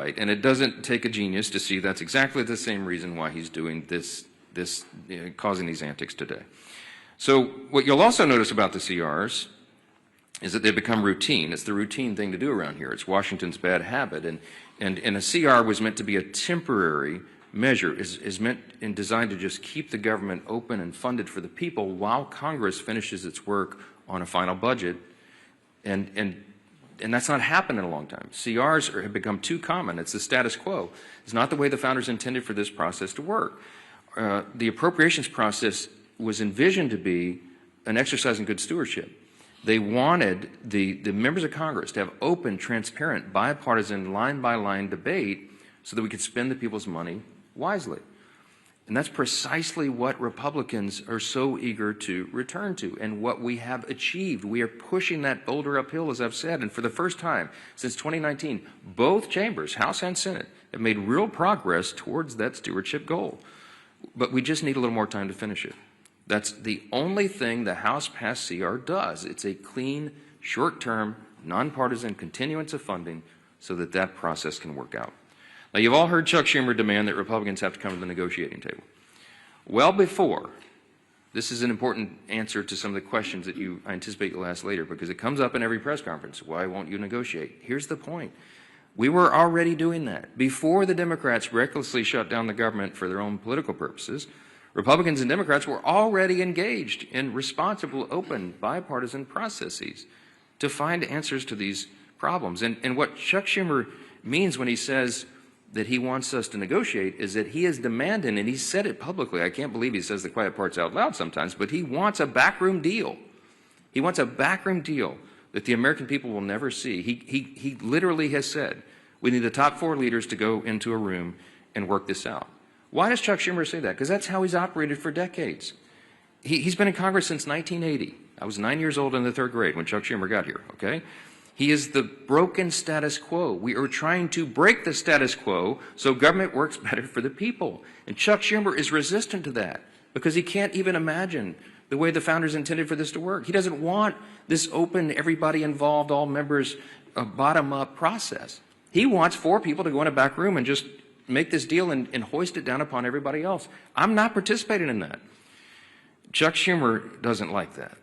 right. And it doesn't take a genius to see that's exactly the same reason why he's doing causing these antics today. So what you'll also notice about the CRs is that they've become routine. It's the routine thing to do around here. It's Washington's bad habit. And a CR was meant to be a temporary measure, is meant and designed to just keep the government open and funded for the people while Congress finishes its work on a final budget. And that's not happened in a long time. CRs have become too common. It's the status quo. It's not the way the founders intended for this process to work. The appropriations process was envisioned to be an exercise in good stewardship. They wanted the members of Congress to have open, transparent, bipartisan, line-by-line debate so that we could spend the people's money wisely. And that's precisely what Republicans are so eager to return to and what we have achieved. We are pushing that boulder uphill, as I've said, and for the first time since 2019, both chambers, House and Senate, have made real progress towards that stewardship goal. But we just need a little more time to finish it. That's the only thing the House passed CR does. It's a clean, short-term, nonpartisan continuance of funding so that that process can work out. Now, you've all heard Chuck Schumer demand that Republicans have to come to the negotiating table. Well before, this is an important answer to some of the questions that I anticipate you'll ask later because it comes up in every press conference. Why won't you negotiate? Here's the point. We were already doing that. Before the Democrats recklessly shut down the government for their own political purposes, Republicans and Democrats were already engaged in responsible, open, bipartisan processes to find answers to these problems. And what Chuck Schumer means when he says that he wants us to negotiate is that he is demanding, and he said it publicly, I can't believe he says the quiet parts out loud sometimes, but he wants a backroom deal. He wants a backroom deal that the American people will never see. He literally has said, we need the top 4 leaders to go into a room and work this out. Why does Chuck Schumer say that? Because that's how he's operated for decades. He's been in Congress since 1980. I was 9 years old in the 3rd grade when Chuck Schumer got here, okay? He is the broken status quo. We are trying to break the status quo so government works better for the people. And Chuck Schumer is resistant to that because he can't even imagine the way the founders intended for this to work. He doesn't want this open, everybody involved, all members, bottom-up process. He wants 4 people to go in a back room and just make this deal and hoist it down upon everybody else. I'm not participating in that. Chuck Schumer doesn't like that.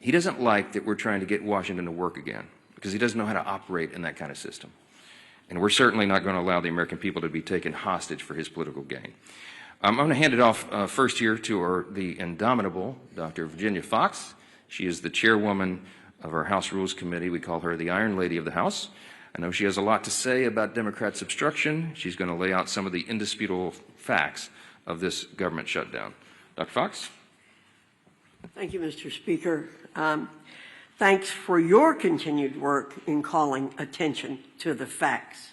He doesn't like that we're trying to get Washington to work again because he doesn't know how to operate in that kind of system. And we're certainly not going to allow the American people to be taken hostage for his political gain. I'm going to hand it off first here to the indomitable Dr. Virginia Fox. She is the chairwoman of our House Rules Committee. We call her the Iron Lady of the House. I know she has a lot to say about Democrats' obstruction. She's going to lay out some of the indisputable facts of this government shutdown. Dr. Fox? Thank you, Mr. Speaker. Thanks for your continued work in calling attention to the facts.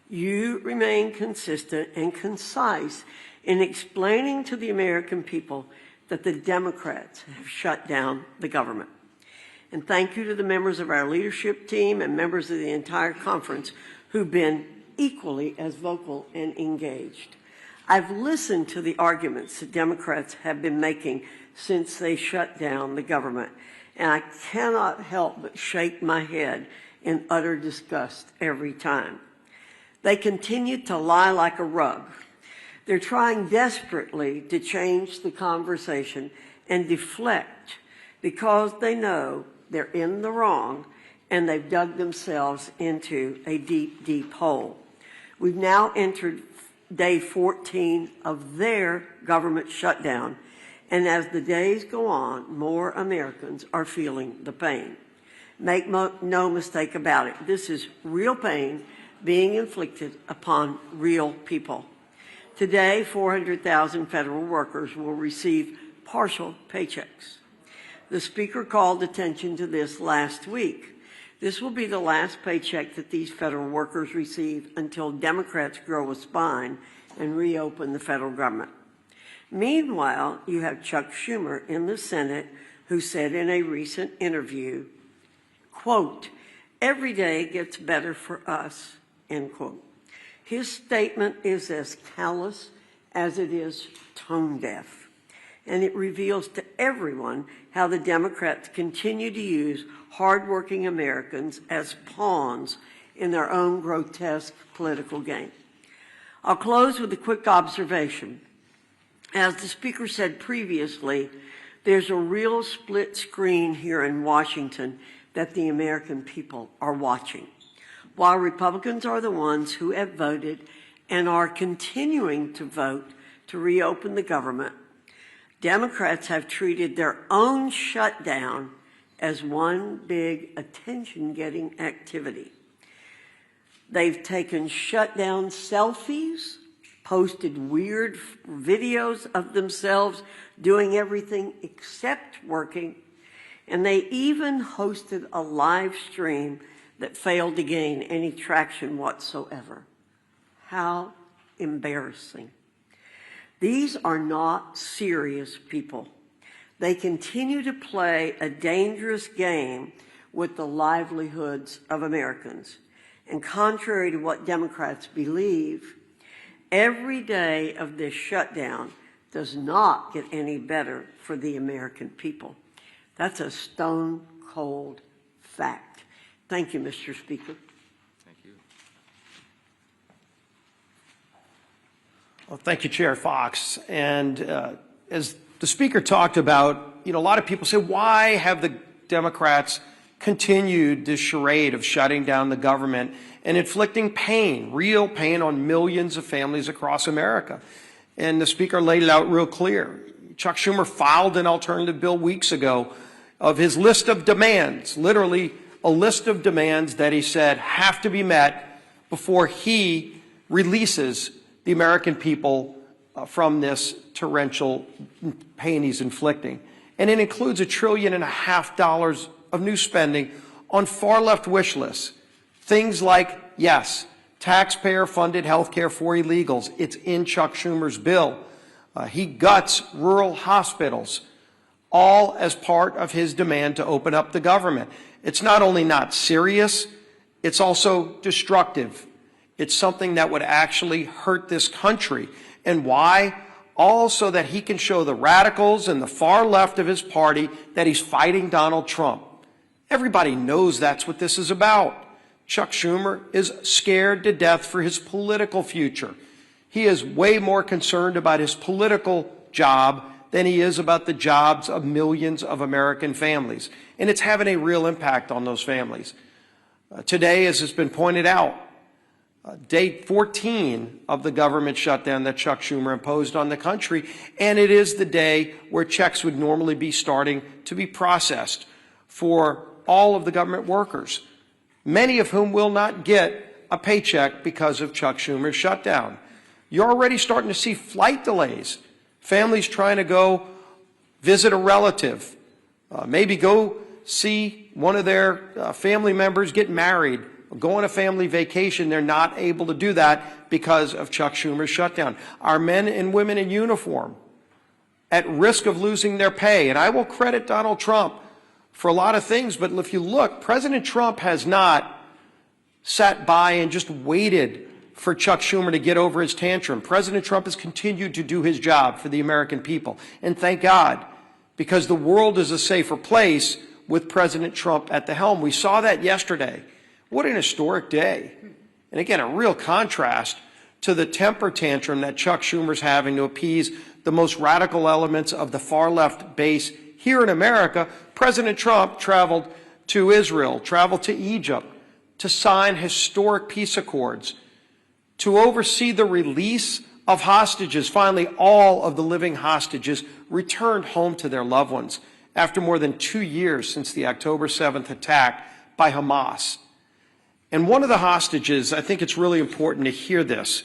You remain consistent and concise in explaining to the American people that the Democrats have shut down the government. And thank you to the members of our leadership team and members of the entire conference who've been equally as vocal and engaged. I've listened to the arguments that Democrats have been making since they shut down the government, and I cannot help but shake my head in utter disgust every time. They continue to lie like a rug. They're trying desperately to change the conversation and deflect because they know they're in the wrong and they've dug themselves into a deep, deep hole. We've now entered day 14 of their government shutdown, and as the days go on, more Americans are feeling the pain. Make no mistake about it, this is real pain being inflicted upon real people. Today, 400,000 federal workers will receive partial paychecks. The Speaker called attention to this last week. This will be the last paycheck that these federal workers receive until Democrats grow a spine and reopen the federal government. Meanwhile, you have Chuck Schumer in the Senate who said in a recent interview, quote, "Every day gets better for us," end quote. His statement is as callous as it is tone deaf, and it reveals to everyone how the Democrats continue to use hardworking Americans as pawns in their own grotesque political game. I'll close with a quick observation. As the speaker said previously, there's a real split screen here in Washington that the American people are watching. While Republicans are the ones who have voted and are continuing to vote to reopen the government, Democrats have treated their own shutdown as one big attention-getting activity. They've taken shutdown selfies, posted weird videos of themselves doing everything except working, and they even hosted a live stream that failed to gain any traction whatsoever. How embarrassing. These are not serious people. They continue to play a dangerous game with the livelihoods of Americans. And contrary to what Democrats believe, every day of this shutdown does not get any better for the American people. That's a stone cold fact. Thank you, Mr. Speaker. Thank you. Well, thank you, Chair Fox. And as the Speaker talked about, a lot of people say, why have the Democrats continued this charade of shutting down the government and inflicting pain, real pain on millions of families across America? And the Speaker laid it out real clear. Chuck Schumer filed an alternative bill weeks ago of his list of demands, literally a list of demands that he said have to be met before he releases the American people from this torrential pain he's inflicting. And it includes $1.5 trillion of new spending on far-left wish lists. Things like, yes, taxpayer-funded health care for illegals. It's in Chuck Schumer's bill. He guts rural hospitals, all as part of his demand to open up the government. It's not only not serious, it's also destructive. It's something that would actually hurt this country. And why? All so that he can show the radicals and the far left of his party that he's fighting Donald Trump. Everybody knows that's what this is about. Chuck Schumer is scared to death for his political future. He is way more concerned about his political job than he is about the jobs of millions of American families. And it's having a real impact on those families. Today, as has been pointed out, day 14 of the government shutdown that Chuck Schumer imposed on the country, and it is the day where checks would normally be starting to be processed for all of the government workers, many of whom will not get a paycheck because of Chuck Schumer's shutdown. You're already starting to see flight delays, families trying to go visit a relative, maybe go see one of their family members get married, go on a family vacation. They're not able to do that because of Chuck Schumer's shutdown. Our men and women in uniform at risk of losing their pay. And I will credit Donald Trump for a lot of things, but if you look, President Trump has not sat by and just waited for Chuck Schumer to get over his tantrum. President Trump has continued to do his job for the American people. And thank God, because the world is a safer place with President Trump at the helm. We saw that yesterday. What an historic day. And again, a real contrast to the temper tantrum that Chuck Schumer's having to appease the most radical elements of the far left base here in America. President Trump traveled to Israel, traveled to Egypt to sign historic peace accords, to oversee the release of hostages. Finally, all of the living hostages returned home to their loved ones after more than 2 years since the October 7th attack by Hamas. And one of the hostages, I think it's really important to hear this,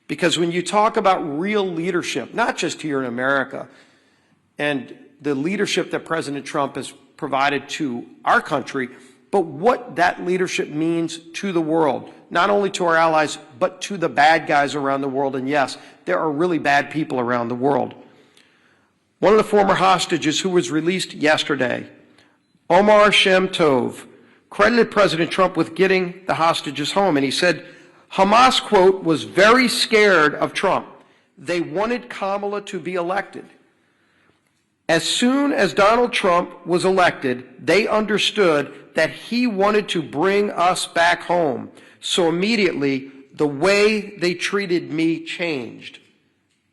because when you talk about real leadership, not just here in America, and the leadership that President Trump has provided to our country, but what that leadership means to the world, not only to our allies, but to the bad guys around the world. And yes, there are really bad people around the world. One of the former hostages who was released yesterday, Omar Shem Tov, credited President Trump with getting the hostages home. And he said, Hamas, quote, was very scared of Trump. They wanted Kamala to be elected. As soon as Donald Trump was elected, they understood that he wanted to bring us back home. So immediately, the way they treated me changed.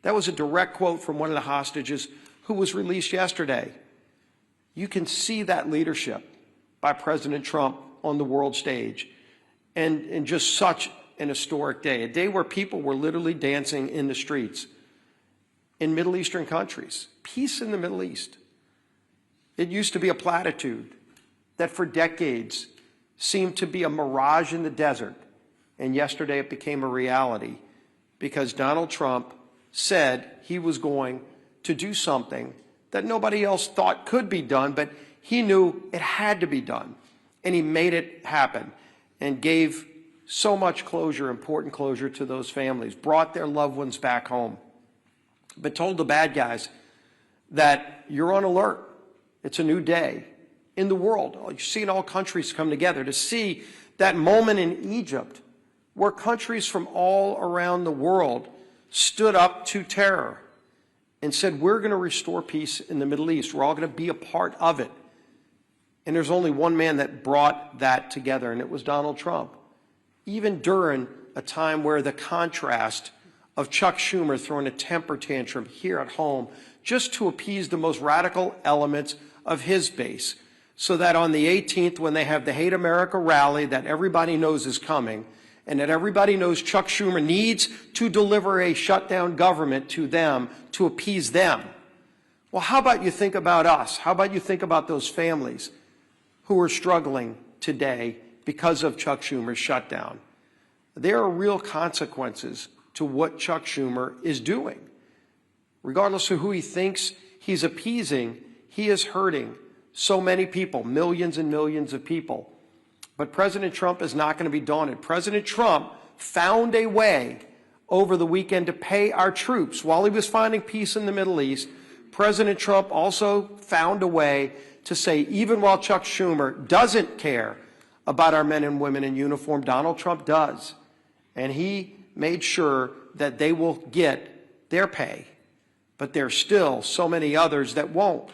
That was a direct quote from one of the hostages who was released yesterday. You can see that leadership by President Trump on the world stage, and just such an historic day, a day where people were literally dancing in the streets in Middle Eastern countries. Peace in the Middle East. It used to be a platitude that for decades seemed to be a mirage in the desert, and yesterday it became a reality because Donald Trump said he was going to do something that nobody else thought could be done, but he knew it had to be done. And he made it happen and gave so much closure, important closure to those families, brought their loved ones back home, but told the bad guys that you're on alert. It's a new day in the world. You've seen all countries come together to see that moment in Egypt where countries from all around the world stood up to terror and said, we're going to restore peace in the Middle East. We're all going to be a part of it. And there's only one man that brought that together, and it was Donald Trump. Even during a time where the contrast of Chuck Schumer throwing a temper tantrum here at home just to appease the most radical elements of his base, so that on the 18th, when they have the Hate America rally that everybody knows is coming, and that everybody knows Chuck Schumer needs to deliver a shutdown government to them to appease them. Well, how about you think about us? How about you think about those families who are struggling today because of Chuck Schumer's shutdown? There are real consequences to what Chuck Schumer is doing. Regardless of who he thinks he's appeasing, he is hurting so many people, millions and millions of people. But President Trump is not going to be daunted. President Trump found a way over the weekend to pay our troops. While he was finding peace in the Middle East, President Trump also found a way to say, even while Chuck Schumer doesn't care about our men and women in uniform, Donald Trump does. And he made sure that they will get their pay. But there's still so many others that won't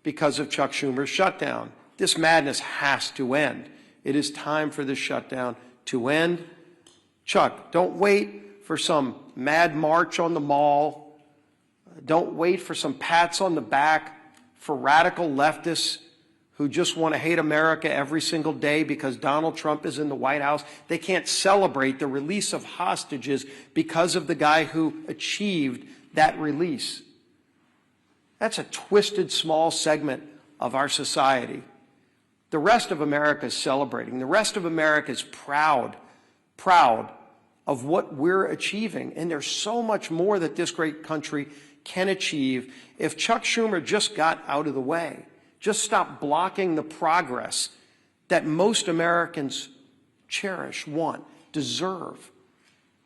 because of Chuck Schumer's shutdown. This madness has to end. It is time for this shutdown to end. Chuck, don't wait for some mad march on the mall. Don't wait for some pats on the back for radical leftists who just want to hate America every single day because Donald Trump is in the White House. They can't celebrate the release of hostages because of the guy who achieved that release. That's a twisted small segment of our society. The rest of America is celebrating. The rest of America is proud of what we're achieving. And there's so much more that this great country can achieve if Chuck Schumer just got out of the way, just stopped blocking the progress that most Americans cherish, want, deserve.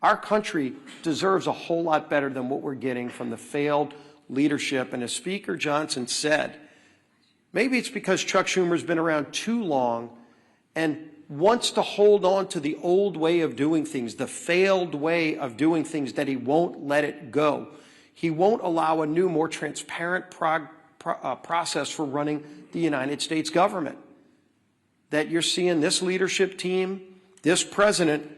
Our country deserves a whole lot better than what we're getting from the failed leadership. And as Speaker Johnson said, maybe it's because Chuck Schumer's been around too long and wants to hold on to the old way of doing things, the failed way of doing things, that he won't let it go. He won't allow a new, more transparent process for running the United States government. That you're seeing this leadership team, this president,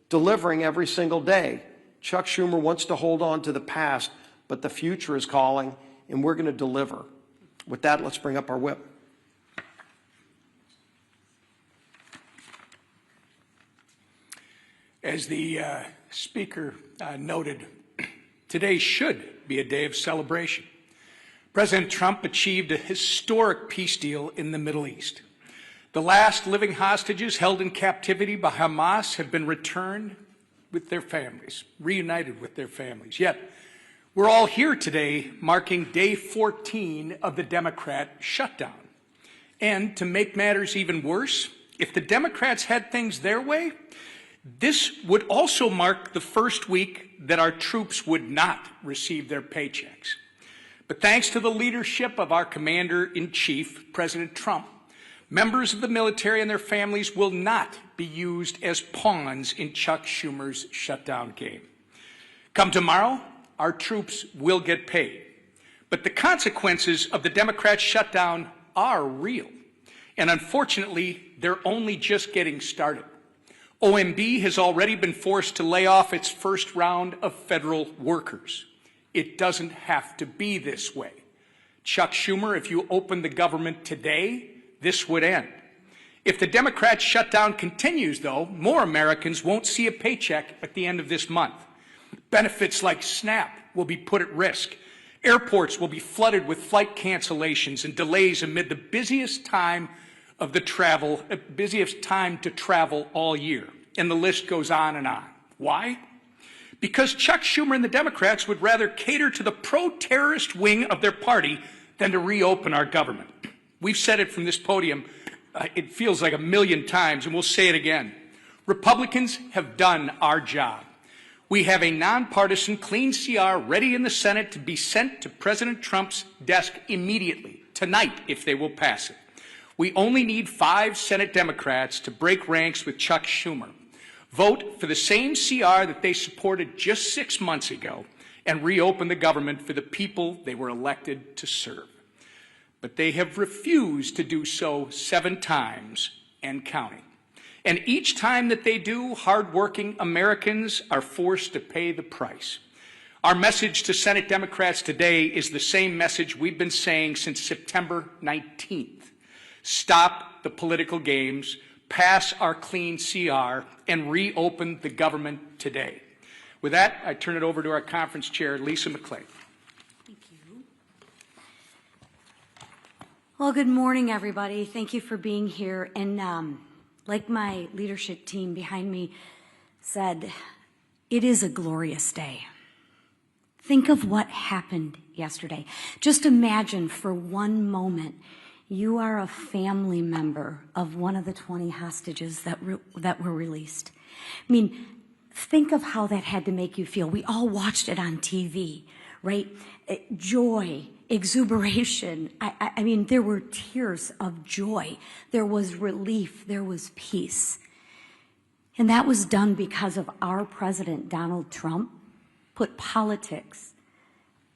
delivering every single day. Chuck Schumer wants to hold on to the past, but the future is calling, and we're going to deliver. With that, let's bring up our whip. As the Speaker noted, today should be a day of celebration. President Trump achieved a historic peace deal in the Middle East. The last living hostages held in captivity by Hamas have been returned with their families, reunited with their families. Yet, we're all here today marking day 14 of the Democrat shutdown. And to make matters even worse, if the Democrats had things their way, this would also mark the first week that our troops would not receive their paychecks. But thanks to the leadership of our Commander-in-Chief, President Trump, members of the military and their families will not be used as pawns in Chuck Schumer's shutdown game. Come tomorrow, our troops will get paid. But the consequences of the Democrats' shutdown are real. And unfortunately, they're only just getting started. OMB has already been forced to lay off its first round of federal workers. It doesn't have to be this way. Chuck Schumer, if you open the government today, this would end. If the Democrats' shutdown continues, though, more Americans won't see a paycheck at the end of this month. Benefits like SNAP will be put at risk. Airports will be flooded with flight cancellations and delays amid the busiest time to travel all year. And the list goes on and on. Why? Because Chuck Schumer and the Democrats would rather cater to the pro-terrorist wing of their party than to reopen our government. We've said it from this podium, it feels like 1,000,000 times, and we'll say it again. Republicans have done our job. We have a nonpartisan clean CR ready in the Senate to be sent to President Trump's desk immediately, tonight, if they will pass it. We only need 5 Senate Democrats to break ranks with Chuck Schumer, vote for the same CR that they supported just 6 months ago, and reopen the government for the people they were elected to serve. But they have refused to do so 7 times and counting. And each time that they do, hardworking Americans are forced to pay the price. Our message to Senate Democrats today is the same message we've been saying since September 19th. Stop the political games, pass our clean CR, and reopen the government today. With that, I turn it over to our conference chair, Lisa McClay. Thank you. Well, good morning, everybody. Thank you for being here. And like my leadership team behind me said, it is a glorious day. Think of what happened yesterday. Just imagine for one moment you are a family member of one of the 20 hostages that were released. I mean, think of how that had to make you feel. We all watched it on TV, right? Joy, exuberation. I mean, there were tears of joy. There was relief. There was peace. And that was done because of our president, Donald Trump, put politics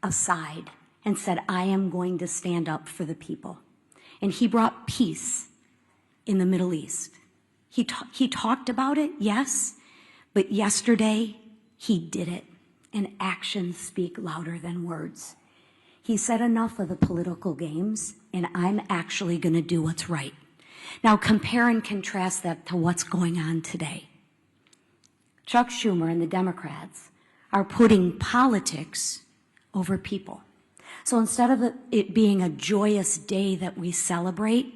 aside and said, I am going to stand up for the people. And he brought peace in the Middle East. He talked about it, yes, but yesterday he did it. And actions speak louder than words. He said enough of the political games, and I'm actually going to do what's right. Now compare and contrast that to what's going on today. Chuck Schumer and the Democrats are putting politics over people. So instead of it being a joyous day that we celebrate,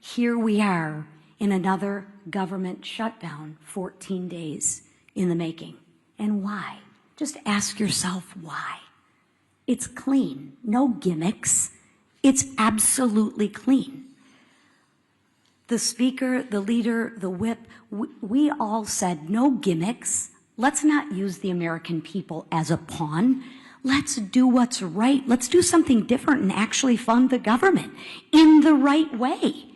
here we are in another government shutdown, 14 days in the making. And why? Just ask yourself why. It's clean, no gimmicks. It's absolutely clean. The speaker, the leader, the whip, we all said no gimmicks. Let's not use the American people as a pawn. Let's do what's right. Let's do something different and actually fund the government in the right way.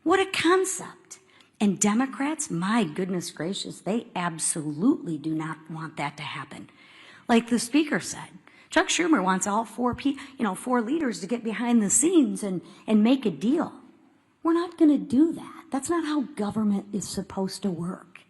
What a concept. And Democrats, my goodness gracious, they absolutely do not want that to happen. Like the speaker said, Chuck Schumer wants all 4 leaders to get behind the scenes and make a deal. We're not going to do that. That's not how government is supposed to work.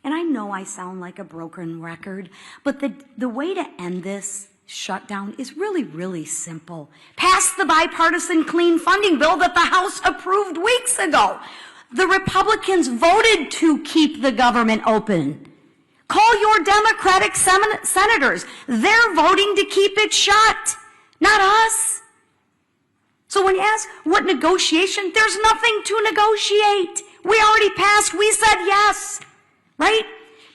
And I know I sound like a broken record, but the way to end this shutdown is really, really simple. Pass the bipartisan clean funding bill that the House approved weeks ago. The Republicans voted to keep the government open. Call your Democratic senators. They're voting to keep it shut, not us. So when you ask what negotiation, there's nothing to negotiate. We already passed. We said yes, right?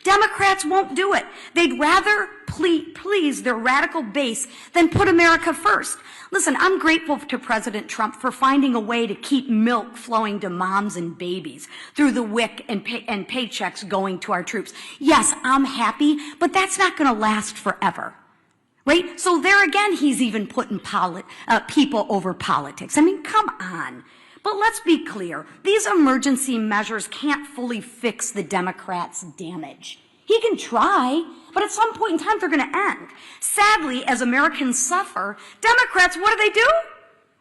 Democrats won't do it. They'd rather please their radical base than put America first. Listen, I'm grateful to President Trump for finding a way to keep milk flowing to moms and babies through the WIC and paychecks going to our troops. Yes, I'm happy, but that's not going to last forever, right? So there again, he's even putting people over politics. I mean, come on. But let's be clear. These emergency measures can't fully fix the Democrats' damage. He can try, but but at some point in time, they're going to end. Sadly, as Americans suffer, Democrats, what do?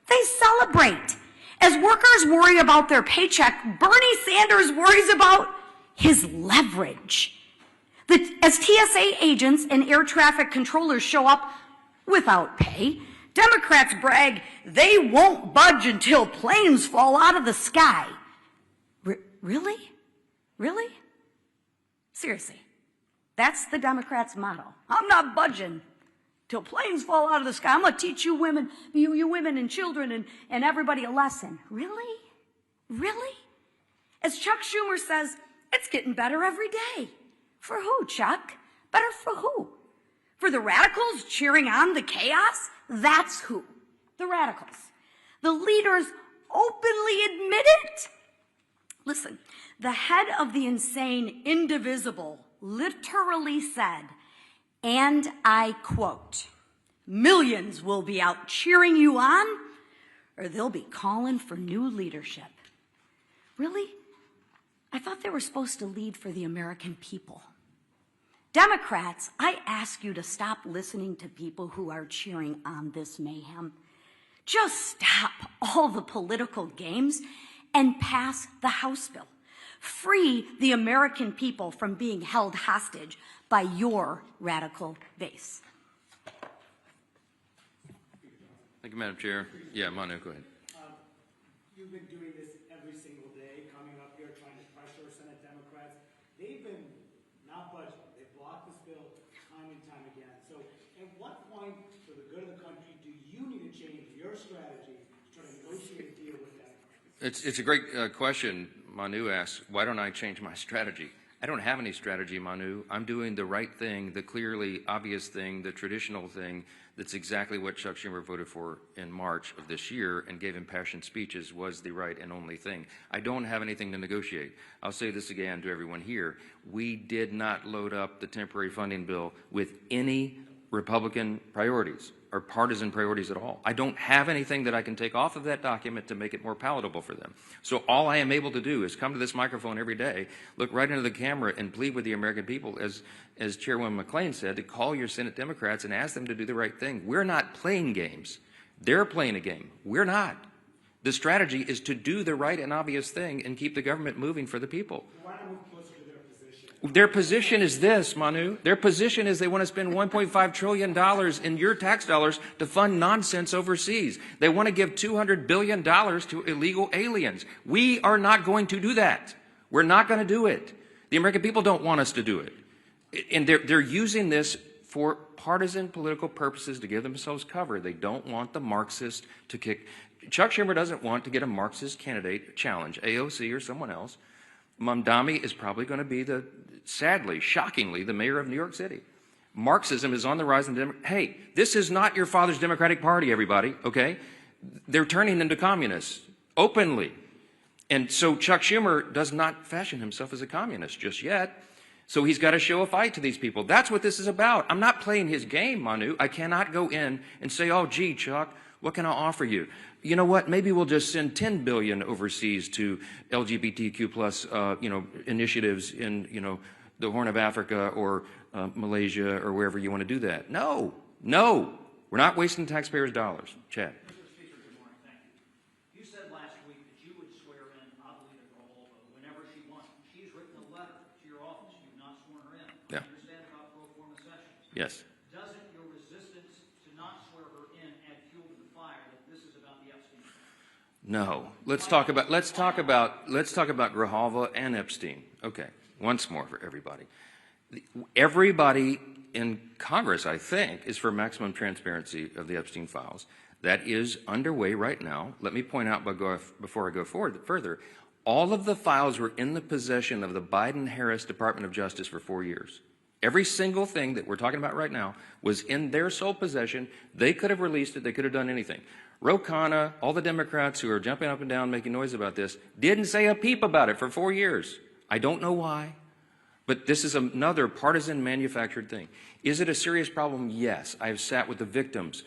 They celebrate. As workers worry about their paycheck, Bernie Sanders worries about his leverage. As TSA agents and air traffic controllers show up without pay, Democrats brag they won't budge until planes fall out of the sky. Really? Really? Seriously, that's the Democrats' motto. I'm not budging till planes fall out of the sky. I'm going to teach you women, you women and children and everybody a lesson. Really? Really? As Chuck Schumer says, it's getting better every day. For who, Chuck? Better for who? For the radicals cheering on the chaos? That's who. The radicals. The leaders openly admit it. Listen, the head of the insane indivisible literally said, and I quote, "Millions will be out cheering you on, or they'll be calling for new leadership." Really? I thought they were supposed to lead for the American people. Democrats, I ask you to stop listening to people who are cheering on this mayhem. Just stop all the political games and pass the House bill. Free the American people from being held hostage by your radical base. Thank you, Madam Chair. Yeah, Manu, go ahead. You've been doing this every single day, coming up here trying to pressure Senate Democrats. They've been not budging. They've blocked this bill time and time again. So at what point, for the good of the country, do you need to change your strategy to try to negotiate a deal with them? It's a great question. Manu asks, why don't I change my strategy? I don't have any strategy, Manu. I'm doing the right thing, the clearly obvious thing, the traditional thing. That's exactly what Chuck Schumer voted for in March of this year and gave impassioned speeches was the right and only thing. I don't have anything to negotiate. I'll say this again to everyone here. We did not load up the temporary funding bill with any Republican priorities or partisan priorities at all. I don't have anything that I can take off of that document to make it more palatable for them. So all I am able to do is come to this microphone every day, look right into the camera and plead with the American people, as Chairwoman McClain said, to call your Senate Democrats and ask them to do the right thing. We're not playing games. They're playing a game. We're not. The strategy is to do the right and obvious thing and keep the government moving for the people. Why not move closer to their position? Their position is this, Manu. Their position is they want to spend $1.5 trillion in your tax dollars to fund nonsense overseas. They want to give $200 billion to illegal aliens. We are not going to do that. We're not going to do it. The American people don't want us to do it. And they're using this for partisan political purposes to give themselves cover. They don't want the Marxists to kick. Chuck Schumer doesn't want to get a Marxist candidate challenge, AOC or someone else. Mamdani is probably going to be sadly, shockingly, the mayor of New York City. Marxism is on the rise. Hey, this is not your father's Democratic Party, everybody, okay? They're turning into communists openly. And so Chuck Schumer does not fashion himself as a communist just yet. So he's got to show a fight to these people. That's what this is about. I'm not playing his game, Manu. I cannot go in and say, oh, gee, Chuck, what can I offer you? You know what? Maybe we'll just send $10 billion overseas to LGBTQ plus, initiatives in, the Horn of Africa or Malaysia or wherever you want to do that. No, we're not wasting taxpayers' dollars. Chad. Mr. Speaker, good morning. Thank you. You said last week that you would swear in Adelita Golova whenever she wants. She's written a letter to your office. You've not sworn her in. Yeah. I understand about pro forma sessions. Yes. Doesn't your resistance to not swear her in add fuel to the fire that this is about the Epstein? No. Let's talk about Grijalva and Epstein. Okay. Once more for everybody. Everybody in Congress, I think, is for maximum transparency of the Epstein files. That is underway right now. Let me point out before I go further, all of the files were in the possession of the Biden-Harris Department of Justice for 4 years. Every single thing that we're talking about right now was in their sole possession. They could have released it. They could have done anything. Ro Khanna, all the Democrats who are jumping up and down making noise about this, didn't say a peep about it for 4 years. I don't know why, but this is another partisan manufactured thing. Is it a serious problem? Yes. I've sat with the victims,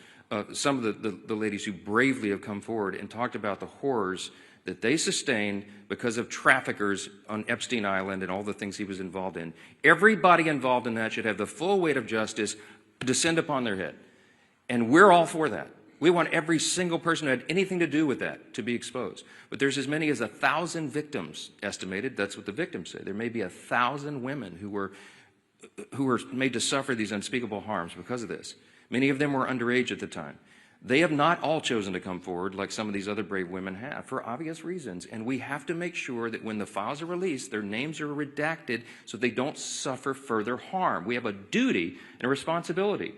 some of the ladies who bravely have come forward and talked about the horrors that they sustained because of traffickers on Epstein Island and all the things he was involved in. Everybody involved in that should have the full weight of justice descend upon their head. And we're all for that. We want every single person who had anything to do with that to be exposed. But there's as many as 1,000 victims estimated. That's what the victims say. There may be 1,000 women who were made to suffer these unspeakable harms because of this. Many of them were underage at the time. They have not all chosen to come forward like some of these other brave women have for obvious reasons. And we have to make sure that when the files are released, their names are redacted so they don't suffer further harm. We have a duty and a responsibility.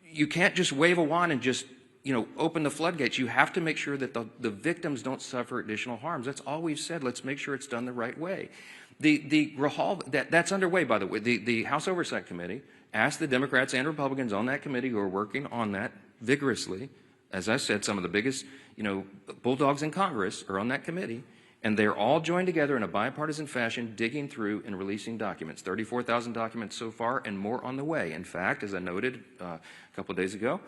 You can't just wave a wand and just, open the floodgates. You have to make sure that the victims don't suffer additional harms. That's all we've said. Let's make sure it's done the right way. That's underway, by the way. The House Oversight Committee asked the Democrats and Republicans on that committee who are working on that vigorously. As I said, some of the biggest, bulldogs in Congress are on that committee, and they're all joined together in a bipartisan fashion, digging through and releasing documents. 34,000 documents so far, and more on the way. In fact, as I noted a couple of days ago,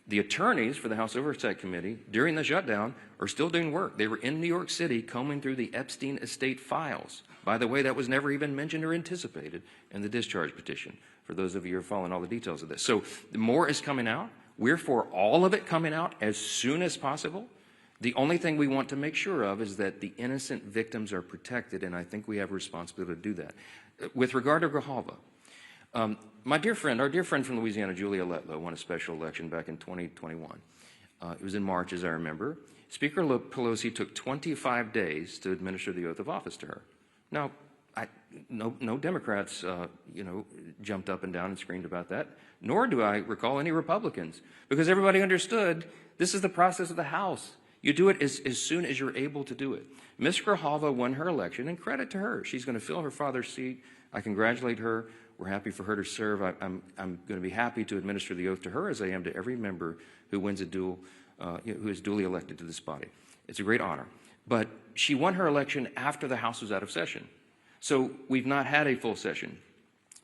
the attorneys for the House Oversight Committee during the shutdown are still doing work. They were in New York City combing through the Epstein estate files. By the way, that was never even mentioned or anticipated in the discharge petition, for those of you who are following all the details of this. So more is coming out. We're for all of it coming out as soon as possible. The only thing we want to make sure of is that the innocent victims are protected, and I think we have a responsibility to do that. With regard to Grijalva, our dear friend from Louisiana, Julia Letlow, won a special election back in 2021. It was in March, as I remember. Speaker Pelosi took 25 days to administer the oath of office to her. Now, no Democrats, jumped up and down and screamed about that, nor do I recall any Republicans, because everybody understood this is the process of the House. You do it as soon as you're able to do it. Ms. Grijalva won her election, and credit to her. She's going to fill her father's seat. I congratulate her. We're happy for her to serve. I'm going to be happy to administer the oath to her as I am to every member who wins who is duly elected to this body. It's a great honor. But she won her election after the House was out of session. So we've not had a full session.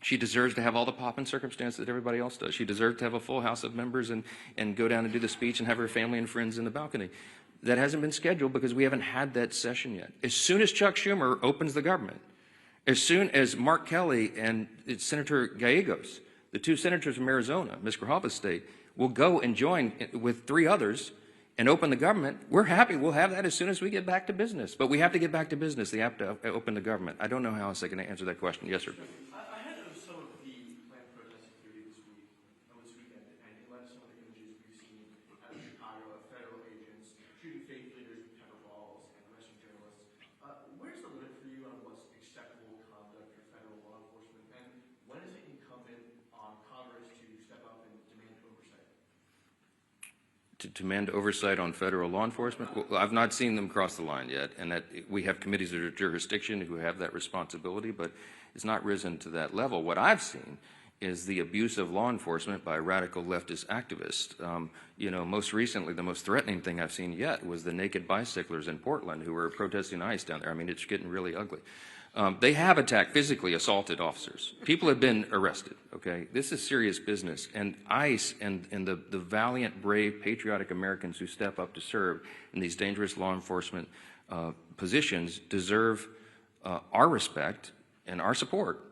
She deserves to have all the pomp and circumstance that everybody else does. She deserves to have a full House of members and go down and do the speech and have her family and friends in the balcony. That hasn't been scheduled because we haven't had that session yet. As soon as Chuck Schumer opens the government, as soon as Mark Kelly and Senator Gallegos, the two senators from Arizona, Ms. Grijalva's state, will go and join with 3 others and open the government, we're happy. We'll have that as soon as we get back to business. But we have to get back to business. They have to open the government. I don't know how else I can answer that question. Yes, sir. I had some of the planned protest activity this weekend, and in light of some of the images we've seen out of Chicago of federal agents shooting faith leaders with pepper balls and arresting journalists, where's the limit for you on what's acceptable conduct for federal law enforcement, and when is it incumbent on Congress to step up and demand oversight? To demand oversight on federal law enforcement? Well, I've not seen them cross the line yet, and that we have committees of jurisdiction who have that responsibility, but it's not risen to that level. What I've seen is the abuse of law enforcement by radical leftist activists. Most recently, the most threatening thing I've seen yet was the naked bicyclers in Portland who were protesting ICE down there. I mean, it's getting really ugly. They have attacked, physically assaulted officers. People have been arrested, okay? This is serious business. And ICE and the valiant, brave, patriotic Americans who step up to serve in these dangerous law enforcement positions deserve our respect and our support.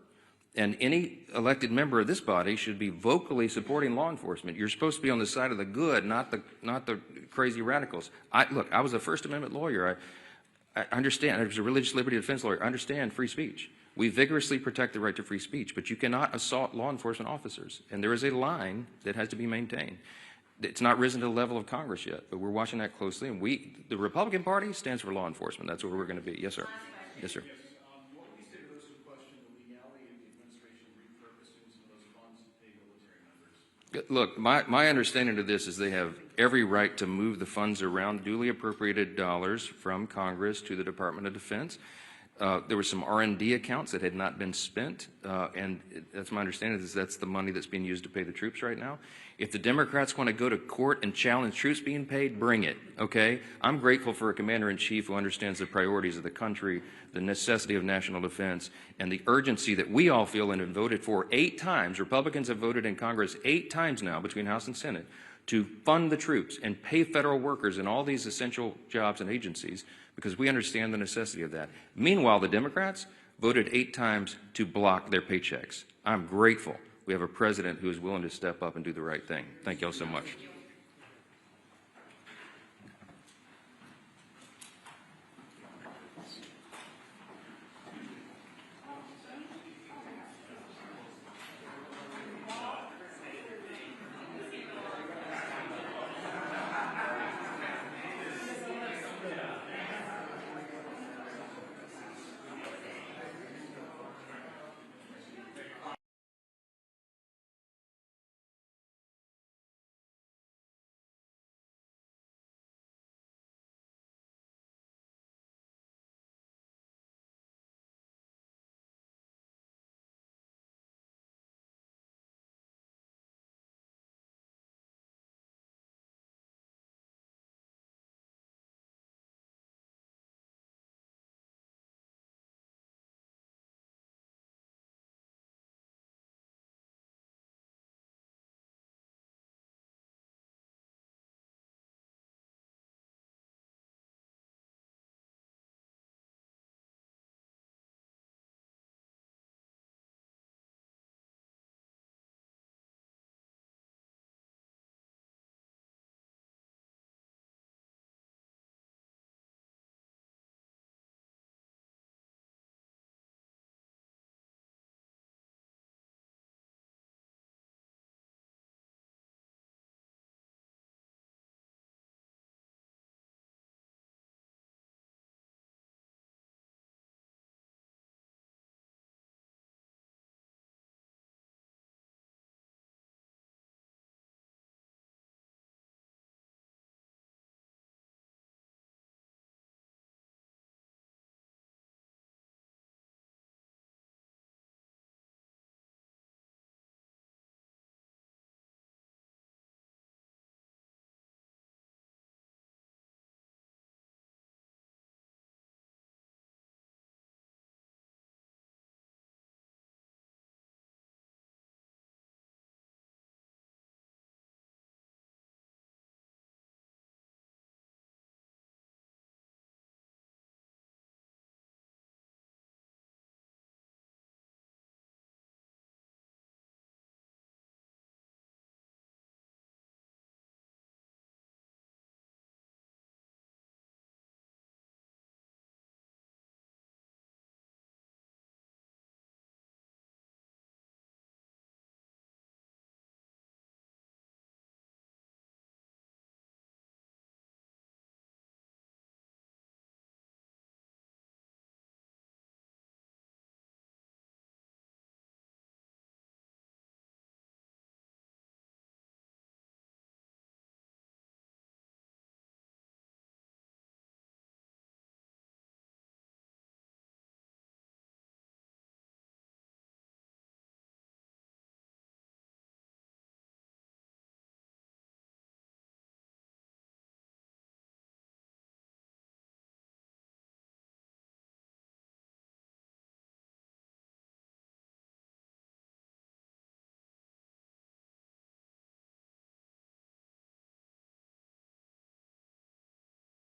And any elected member of this body should be vocally supporting law enforcement. You're supposed to be on the side of the good, not the crazy radicals. Look, I was a First Amendment lawyer. I understand. I was a religious liberty defense lawyer. I understand free speech. We vigorously protect the right to free speech, but you cannot assault law enforcement officers. And there is a line that has to be maintained. It's not risen to the level of Congress yet, but we're watching that closely. And the Republican Party stands for law enforcement. That's where we're going to be. Yes, sir. Yes, sir. What would you say to those who question the legality of the administration repurposing some of those funds to pay military members? Look, my understanding of this is they have every right to move the funds around, duly appropriated dollars from Congress to the Department of Defense. There were some R&D accounts that had not been spent, and that's my understanding is that's the money that's being used to pay the troops right now. If the Democrats want to go to court and challenge troops being paid, bring it, okay? I'm grateful for a commander-in-chief who understands the priorities of the country, the necessity of national defense, and the urgency that we all feel and have voted for 8 times. Republicans have voted in Congress 8 times now between House and Senate to fund the troops and pay federal workers in all these essential jobs and agencies because we understand the necessity of that. Meanwhile, the Democrats voted 8 times to block their paychecks. I'm grateful we have a president who is willing to step up and do the right thing. Thank you all so much.